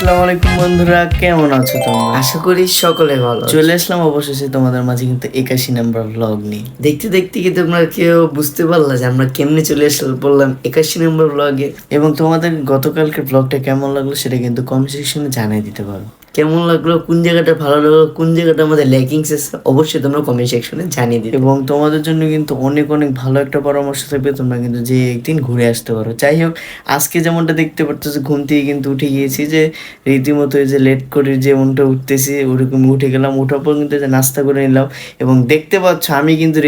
আসসালামু আলাইকুম বন্ধুরা, কেমন আছো তোমরা? আশা করি সকলে ভালো আছো। চলে আসলাম অবশেষে তোমাদের মাঝে কিন্তু 81 নাম্বার ব্লগ নিয়ে। দেখতে দেখতে কি তোমরা কেউ বুঝতে পারলা যে আমরা কেমনে চলে বললাম 81 নম্বর ব্লগে। এবং তোমাদের গতকালকের ব্লগটা কেমন লাগলো সেটা কিন্তু কমেন্ট সেকশনে জানিয়ে দিতে পারো। কেমন লাগলো, কোন জায়গাটা ভালো লাগলো, কোন জায়গাটা আমাদের ল্যাকিংস আছে, অবশ্যই তোমরা কমেন্ট সেকশনে জানিয়ে দিবে। এবং তোমাদের জন্য কিন্তু অনেক অনেক ভালো একটা পরামর্শ থাকবে, তোমরা কিন্তু যে একদিন ঘুরে আসতে পারো। যাই হোক, আজকে যেমনটা দেখতে পারতো ঘুম থেকে কিন্তু উঠে গিয়েছি, যে রীতিমতো যে লেট করে যেমনটা উঠতেছি ওরকম উঠে গেলাম। ওঠার পর কিন্তু যে নাস্তা করে নিলাম এবং দেখতে পাচ্ছ আমি কিন্তু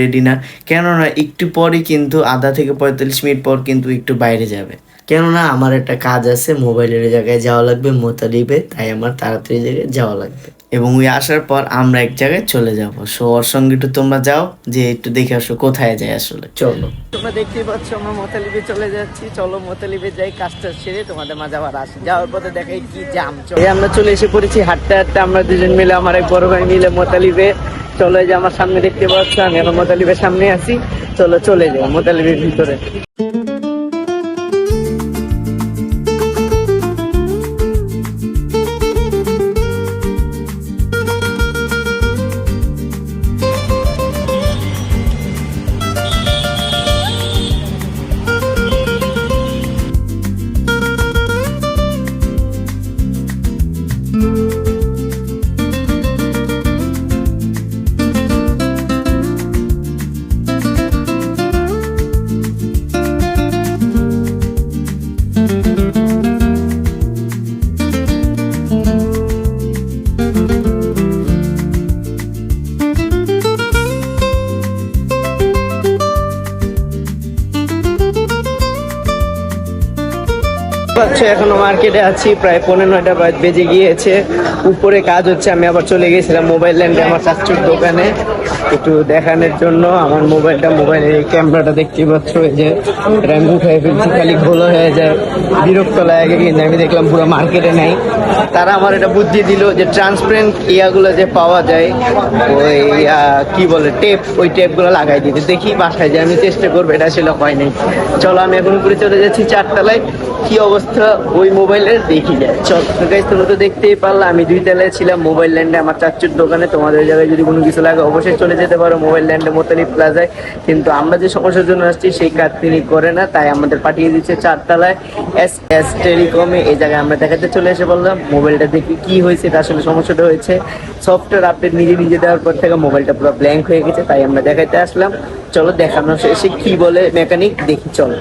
রেডি না, কেননা একটু পরে কিন্তু আধা থেকে 45 মিনিট পর কিন্তু একটু বাইরে যাবে। কেননা আমার একটা কাজ আছে, মোবাইলের জায়গায় যাওয়া লাগবে মোতালিবে, তাই আমার তাড়াতাড়ি জায়গায় যাওয়া লাগবে। এবং ওই আসার পর আমরা এক জায়গায় চলে যাব। সো ওর সঙ্গে একটু তোমরা যাও, যে একটু দেখে আসো কোথায় যায় আসলে। চলো, তোমরা দেখতেই পাচ্ছ আমরা মোতালিবে চলে যাচ্ছি। চলো মোতালিবে যাই, কাজটা সেরে তোমাদের মাঝে আবার আসি। যাওয়ার পথে দেখাই কি জাম। এই আমরা চলে এসে পড়েছি হাঁটতে হাঁটতে, আমরা দুজন মিলে, আমার এক বড় ভাই মিলে মোতালিবে। চলো, যে আমার সামনে দেখতে পাচ্ছ, আমি এখন মোতালিবের সামনে আছি। চলো চলে যাই মোতালিবের ভিতরে। এখনো মার্কেটে আছি, প্রায় 9:15 বেজে গিয়েছে। উপরে কাজ হচ্ছে, আমি আবার চলে গেছিলাম মোবাইল ল্যান্ডে আমার চাচুর দোকানে একটু দেখানোর জন্য। আমার মোবাইলের ক্যামেরাটা দেখতে পাচ্ছ, এই যে র্যাম উঠে ফেলছি, খালি ঘোলা হয়ে যায়, বিরক্ত লাগে। কিন্তু আমি দেখলাম পুরো মার্কেটে নাই। তারা আমার এটা বুদ্ধি দিল যে ট্রান্সপারেন্ট ইয়াগুলো যে পাওয়া যায়, ওই কি বলে টেপ, ওই টেপগুলো লাগাই দিতে। দেখি বাসায় যে আমি চেষ্টা করবো, এটা আসলে হয় নাই। চলো, আমি এখন উপরে চলে যাচ্ছি 4 তলায়, কি অবস্থা ওই মোবাইলের দেখি যায়। চল গাইস, তোমরা তো দেখতেই পারলা আমি 2 তলায় ছিলাম মোবাইল ল্যান্ডে আমার চাচুর দোকানে। তোমাদের জায়গায় যদি কোনো কিছু লাগে অবশ্যই চলে যেতে পারো মোবাইল ল্যান্ডে মোতালিব প্লাজায়। কিন্তু আমরা যে সমস্যার জন্য আসছি সেই কাজ তিনি করে না, তাই আমাদের পাঠিয়ে দিচ্ছে 4 তলায় এস টেলিকমে। এই জায়গায় আমরা দেখাতে চলে এসে বললাম মোবাইলটা দেখি কি হয়েছে। এটা আসলে সমস্যাটা হয়েছে সফটওয়্যার আপডেট নিজে দেওয়ার পর থেকে মোবাইলটা পুরো ব্ল্যাঙ্ক হয়ে গেছে, তাই আমরা দেখাইতে আসলাম। চলো দেখানো শেষে কি বলে মেকানিক দেখি, চলো।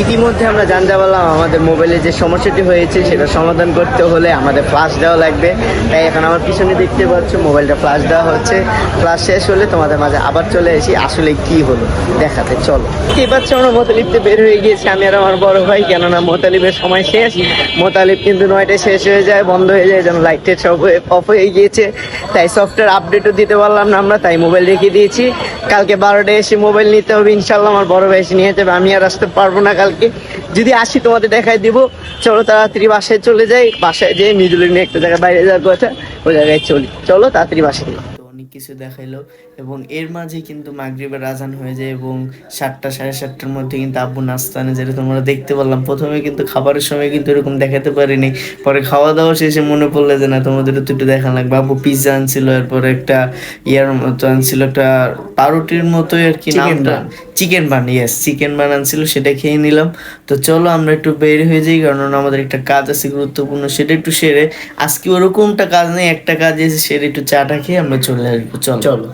ইতিমধ্যে আমরা জানতে পারলাম আমাদের মোবাইলে যে সমস্যাটি হয়েছে সেটা সমাধান করতে হলে আমাদের ফ্লাশ দেওয়া লাগবে। তাই এখন আমার পিছনে দেখতে পাচ্ছ মোবাইলটা ফ্লাশ দেওয়া হচ্ছে। ফ্লাশ শেষ হলে তোমাদের মাঝে আবার চলে এসি আসলে কি হলো দেখাতে। চলো, দেখতেই পাচ্ছ আমরা মোতালিবতে বের হয়ে গিয়েছি, আমি আর আমার বড় ভাই। কেননা মোতালিবের সময় শেষ, মোতালিব কিন্তু 9টায় শেষ হয়ে যায়, বন্ধ হয়ে যায়, যেন লাইটের সব অফ হয়ে গিয়েছে। তাই সফটওয়্যার আপডেটও দিতে পারলাম না আমরা, তাই মোবাইল রেখে দিয়েছি। কালকে 12টায় এসে মোবাইল নিতে হবে ইনশাল্লাহ। আমার বড় ভাই এসে নিয়ে যাবে, আমি আর আসতে পারবো না কালকে। যদি আসি তোমাদের দেখাই দিব। চলো তাড়াতাড়ি বাসায় চলে যাই। বাসায় যেয়ে মিদুলি নিয়ে একটা জায়গায় বাইরে যাওয়ার কথা, ওই জায়গায় চলি। চলো তাড়াতাড়ি বাসায়। অনেক কিছু দেখাইলো এবং এর মাঝে কিন্তু মাগরিবের আজান হয়ে যায় এবং 7টা সাড়ে 7টার মধ্যে কিন্তু আব্বু নাস্তা আনে, যেটা তোমরা দেখতে পারলাম। প্রথমে কিন্তু খাবারের সময় কিন্তু এরকম দেখাতে পারিনি, পরে খাওয়া দাওয়া শেষে মনে পড়লে যে না তোমাদের তো একটু দেখা লাগবে। আব্বু পিৎজা আনছিল, এরপরে একটা ইয়ার মতো আনছিল, একটা পাউরুটির মতোই আর কি, নামটা chicken bun, yes chicken bun আনছিল, সেটা খেয়ে নিলাম। তো চলো আমরা একটু বের হয়ে যাই, কারণ আমাদের একটা কাজ আছে গুরুত্বপূর্ণ, সেটা একটু সেরে। আজকে ওরকমটা কাজ নেই, একটা কাজ এসে সেরে একটু চাটা খেয়ে আমরা চলে আসবো। চলো।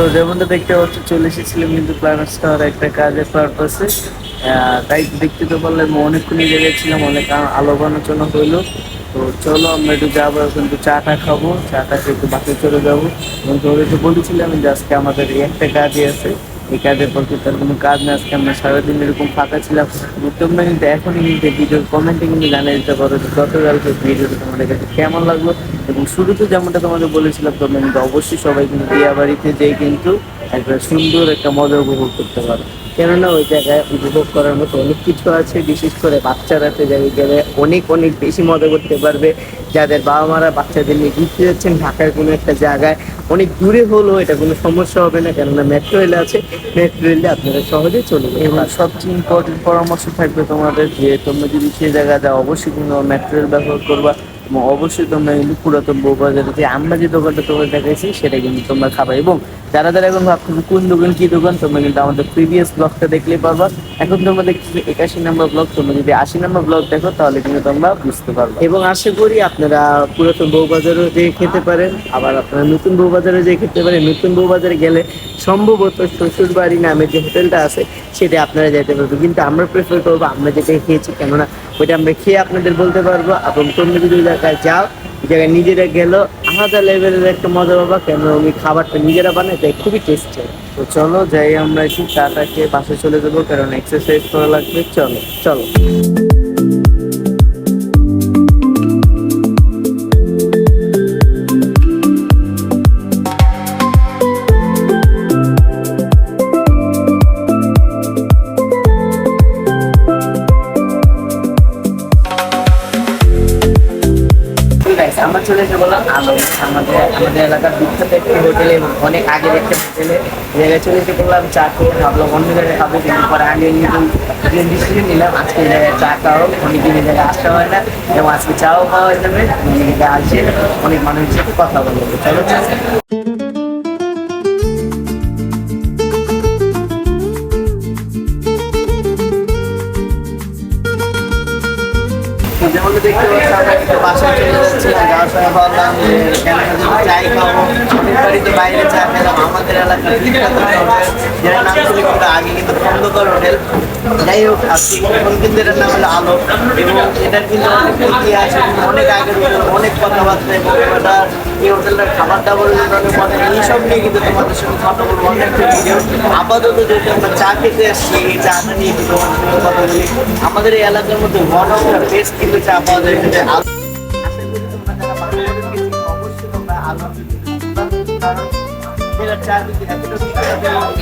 তো যেমনটা দেখতে পাচ্ছ চলে এসেছিলাম কিন্তু প্ল্যানার্স টাওয়ার একটা কাজের পারপাসে। তাই দেখতে তো পারলে অনেকক্ষণ জায়গায় ছিলাম, অনেক আলোচনা হইলো। তো চলো আমরা একটু যাবো, এখন একটু চাটা খাবো, চাটা খেয়ে একটু বাসায় চলে যাবো। এবং তোদেরকে বলেছিলাম যে আজকে আমাদের এই একটা কাজই আছে, এই কাজের পর কিন্তু আর কোনো কাজ না, আজকে আমরা সারাদিন এরকম ফাঁকা ছিলাম। এবং তোমরা কিন্তু এখনই কিন্তু ভিডিওর কমেন্টে কিন্তু জানিয়ে দিতে পারো যে গতকালকে ভিডিওটা তোমাদের কাছে কেমন লাগলো। এবং শুরুতে যেমনটা তোমাদের বলেছিলাম, তোমরা কিন্তু অবশ্যই সবাই কিন্তু বিয়ে বাড়িতে যেয়ে কিন্তু একটা সুন্দর একটা মজা উপভোগ করতে পারো। কেননা ওই জায়গায় উপভোগ করার মতো অনেক কিছু আছে, বিশেষ করে বাচ্চারা তো জায়গায় গেলে অনেক অনেক বেশি মজা করতে পারবে। যাদের বাবা মারা বাচ্চাদের নিয়ে ঘুরতে যাচ্ছেন ঢাকার কোনো একটা জায়গায়, অনেক দূরে হলেও এটা কোনো সমস্যা হবে না, কেননা মেট্রো রেল আছে। মেট্রো রেলে আপনারা সহজেই চলে যাবেন। এবং সবচেয়ে ইম্পর্টেন্ট পরামর্শ থাকবে তোমাদের যে তোমরা যদি সেই জায়গায় যাও অবশ্যই কিন্তু মেট্রো রেল ব্যবহার করবা। এবং অবশ্যই তোমরা কিন্তু পুরাতন বউবাজারে যে আমরা যে দোকানটা তোমাদের দেখাইছি সেটা কিন্তু তোমরা খাবে। এবং যারা যারা এখন ভাবছো কোন দোকান কি দোকান, তোমরা কিন্তু আমাদের প্রিভিয়াস ব্লগটা দেখলেই পারবা। এখন তোমরা দেখছি 81 নম্বর ব্লগ, তোমরা যদি 80 নম্বর ব্লগ দেখো তাহলে কিন্তু তোমরা বুঝতে পারবে। এবং আশা করি আপনারা পুরাতন বউবাজারও যে খেতে পারেন, আবার আপনারা নতুন বউবাজারে যে খেতে পারেন। নতুন বউবাজারে গেলে সম্ভবত শ্বশুর বাড়ি নামে যে হোটেলটা আছে সেটা আপনারা যেতে পারবেন, কিন্তু আমরা প্রেফার করবো আমরা যেটা খেয়েছি, কেননা ওইটা আমরা খেয়ে আপনাদের বলতে পারবো। এবং তোমরা যদি ওই জায়গায় যাও, ওই জায়গায় নিজেরা গেলেও আলাদা লেভেলের একটা মজা পাবা, কেন ওই খাবারটা নিজেরা বানায় তাই খুবই টেস্টি। তো চলো যাই আমরা একটু চাটা খেয়ে বাসে চলে যাবো, কারণ এক্সারসাইজ করা লাগবে। চলো চলো। আমরা চলে এসে বললাম আমাদের এলাকার বিখ্যাত একটি হোটেলে, এবং অনেক আগের একটা হোটেলে জায়গায় চলে এসে বললাম চা খেয়ে ভাবলাম অন্য জায়গায় খাবো, কিন্তু পরে আগে ডিসিশন নিলাম আজকে এই জায়গায় চা খাওয়া হোক। অনেকদিন এই জায়গায় আসা হয় না, এবং আজকে চাও পাওয়া যাবে, আসে অনেক মানুষের সাথে কথা বলবো। চলো যেমন দেখতে পাচ্ছি আমরা কিন্তু বাসায় চলে যাচ্ছিলাম, যাওয়ার সময় ভাবলাম যে কেন চাই খাবো, অনেক বাড়িতে বাইরে চা খেলাম। আমাদের এলাকার বিখ্যাত হোটেল যেটার নাম ছিল কিন্তু আগে কিন্তু খন্দকার হোটেল, যাই হোক আজকে এখন কিন্তু এটার নাম হলো আলো। এবং এটার কিন্তু অনেক ইতিহাস, অনেক আগের অনেক কথাবার্তা, এবং এটার এই হোটেলটার খাবার দাবারের জন্য অনেক মজা, এইসব নিয়ে কিন্তু তোমাদের সঙ্গে কথা বলবো অনেক একটা ভিডিও। আপাতত যেহেতু আমরা চা খেতে আসছি, এই চাটা নিয়ে কিন্তু তোমাদের সঙ্গে কথা বলি। আমাদের এই এলাকার মধ্যে ওয়ান অফ দ্য বেস্ট কিন্তু চা পাওয়া যায় কিন্তু আলো। আশা করি তোমরা যারা বাংলাদেশে গেছি অবশ্যই তোমরা আলো, কারণ এটার চা কিন্তু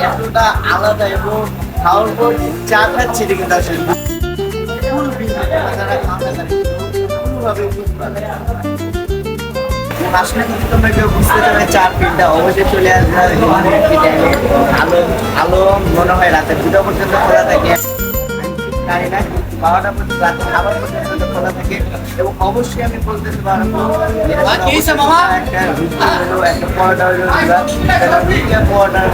এতটা আলাদা, এবং খাওয়ার পর চা খাচ্ছি এটা কিন্তু আসলে ফুল ভিন্ন, যারা খাওয়া পুরোভাবে বুঝতে পারে। আসলে যদি তোমরা কেউ বুঝতে চাবে চার ফিল্ডটা অবশ্যই চলে আসবে টাইমে। আলো আলো মনে হয় রাতে 2টা পর্যন্ত খোলা থাকে, জানি না 12টা পর্যন্ত রাতে খাবার পর্যন্ত খোলা থাকে। এবং অবশ্যই আমি বলতে পারবো একটা পরোটা হলো পরোটার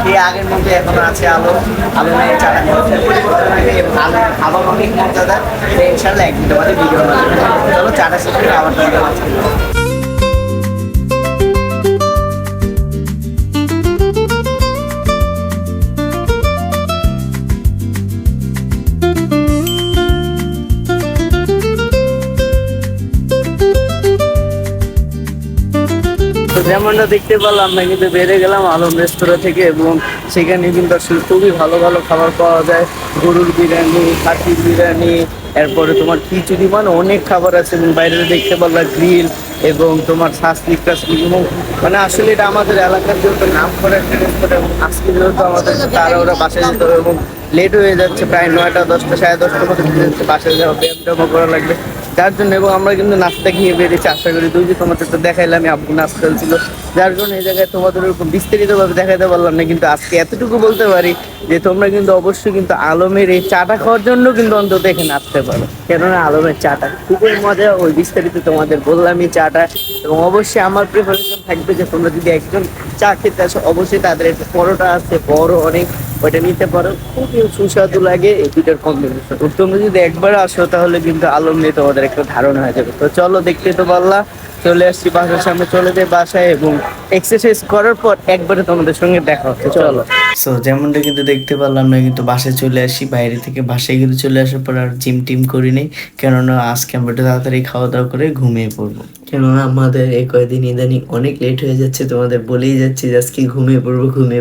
এই আগের মধ্যে এখনো আছে আলো। আলো নিয়ে চাটা পরিবর্তন হয়ে এবং আলো খাবার অনেক মজাদার। ইনশাল্লাহ একদিন তোমাদের ভিডিও বানাবো। চলো চাটা শেষ করে আবার তোমাদের মাঝে। যেমনটা দেখতে পেলাম আমরা কিন্তু বেড়ে গেলাম আলম রেস্তোরাঁ থেকে, এবং সেখানে কিন্তু আসলে খুবই ভালো ভালো খাবার পাওয়া যায়। গরুর বিরিয়ানি, খাসির বিরিয়ানি, এরপরে তোমার খিচুড়ি, মানে অনেক খাবার আছে। এবং বাইরে দেখতে পারলাম গ্রিল, এবং তোমার শাস্তি টাসলি, এবং মানে আসলে এটা আমাদের এলাকার যেহেতু নাম করা একটা রেস্তোরাঁ। এবং আজকে যেহেতু আমাদের তারা ওরা বাসায় যেতে হবে, এবং লেট হয়ে যাচ্ছে, প্রায় 9টা 10টা 10:30টার মধ্যে বাসায় যাওয়া, ব্যায়াম করা লাগবে যার জন্য। এবং আমরা কিন্তু নাস্তা খেয়ে বেরিয়েছি, আশা করি তুই যে তোমাদের তো দেখাইলাম আব্বু নাস্তা ছিল, যার জন্য এই জায়গায় তোমাদের ওরকম বিস্তারিতভাবে দেখাতে পারলাম না। কিন্তু আজকে এতটুকু বলতে পারি যে তোমরা কিন্তু অবশ্যই কিন্তু আলমের এই চাটা খাওয়ার জন্য কিন্তু অন্তত এখানে আসতে পারো, কেননা আলমের চাটা খুবই মজা। ওই বিস্তারিত তোমাদের বললামই চাটা। এবং অবশ্যই আমার প্রিপারেশন থাকবে যে তোমরা যদি একজন চা খেতে আসো অবশ্যই তাদের একটা পরোটা আছে বড় অনেক, ওইটা নিতে পারো, খুবই সুস্বাদু লাগে এই দুটার কম্বিনেশন। তোমরা যদি একবার আসো তাহলে কিন্তু আলম নিয়ে তোমাদের একটা ধারণা হয়ে যাবে। তো চলো দেখতে তো পারলা, চলে আসছি বাসার সামনে, চলে যাই বাসায় এবং এক্সারসাইজ করার পর একবারে তোমাদের সঙ্গে দেখা হচ্ছে, চলো। সো যেমনটা কিন্তু দেখতে পারলাম না, কিন্তু বাসায় চলে আসি, বাইরে থেকে বাসায় কিন্তু চলে আসার পর আর জিম টিম করিনি, কেননা আজকে আমরা একটু তাড়াতাড়ি খাওয়া দাওয়া করে ঘুমিয়ে পড়বো। কেননা আমাদের এই কয়দিন ইদানিং অনেক লেট হয়ে যাচ্ছে, তোমাদের বলেই যাচ্ছি যে আজকে ঘুমিয়ে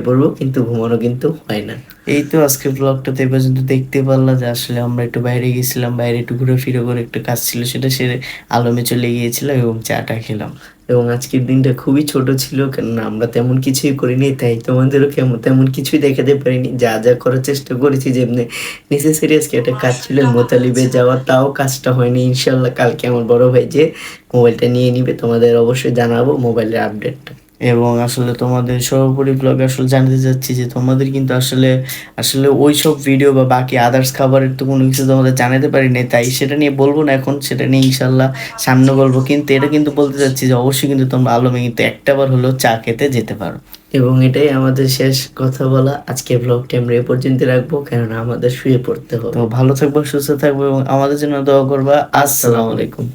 পড়বো, কিন্তু ঘুমানো কিন্তু হয় না। এই তো আজকে ব্লগটাতে এই পর্যন্ত দেখতে পারলাম যে আসলে আমরা একটু বাইরে গেছিলাম, বাইরে একটু ঘুরে করে একটা কাজ ছিল, সেটা সেরে আলমে চলে গিয়েছিলাম এবং চাটা খেলাম। এবং আজকের দিনটা খুবই ছোট ছিল, কেননা আমরা তেমন কিছুই করিনি, তাই তোমাদেরও তেমন কিছুই দেখাতে পারিনি। যা যা করার চেষ্টা করেছি, যেমনি নেসেসারি আজকে একটা কাজ ছিল মোতালিবে যাওয়া, তাও কাজটা হয়নি। ইনশাল্লাহ কালকে আমার বড় ভাই যে মোবাইলটা নিয়ে নিবে, তোমাদের অবশ্যই জানাবো মোবাইলের আপডেটটা। এবং আসলে তোমাদের সর্বোপরি ব্লগে আসলে জানতে চাচ্ছি যে তোমাদের কিন্তু আসলে আসলে ওই সব ভিডিও বা বাকি আদার্স খাবারের তো কোনো কিছু তোমাদের জানাতে পারি না, তাই সেটা নিয়ে বলবো না এখন, সেটা নিয়ে ইনশাল্লাহ সামনে বলবো। কিন্তু এটা কিন্তু বলতে চাচ্ছি যে অবশ্যই কিন্তু তোমরা আলমে কিন্তু একটাবার হলেও চা খেতে যেতে পারো। এবং এটাই আমাদের শেষ কথা বলা, আজকে ব্লগটি আমরা এ পর্যন্ত রাখবো, কেননা আমাদের শুয়ে পড়তে হবে। তো ভালো থাকবো, সুস্থ থাকবো এবং আমাদের জন্য দোয়া করবা। আসসালামু আলাইকুম।